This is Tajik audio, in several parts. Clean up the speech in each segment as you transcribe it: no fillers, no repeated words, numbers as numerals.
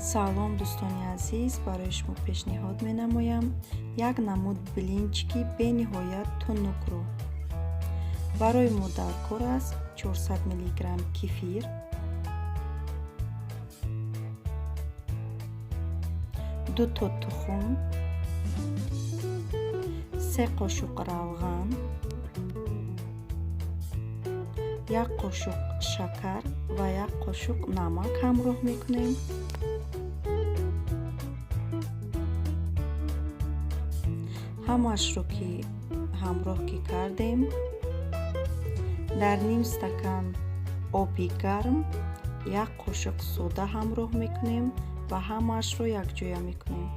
салом дӯстони азиз, барои шумо пешниҳод менамоям як намуд блинчики бениҳоят тунукро. барои мо дар кор аст 400 мг кефир, 2 тухм, 3 қошуқ равған, 1 қошуқ шакар ва 1 қошуқ намак ҳамроҳ мекунем. ҳамаашро ки ҳамроҳ ки кардем, дар ним стакан оби гарм 1 қошуқ сода ҳамроҳ мекунем ва ҳамаашро якҷоя мекунем.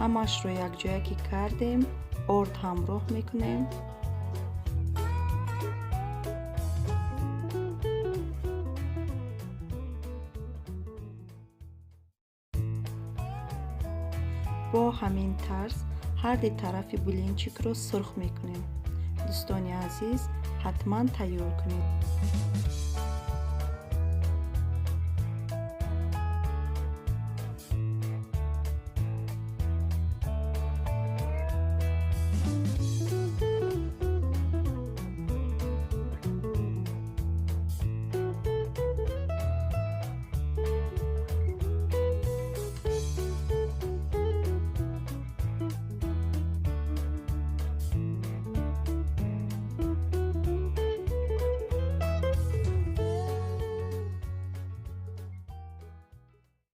ҳамаашро якҷоя ки кардем, орд ҳамроҳ мекунем. бо ҳамин тарз ҳарди тарафи блинчикро сурх мекунем. дӯстони азиз, ҳатман тайёр кунед.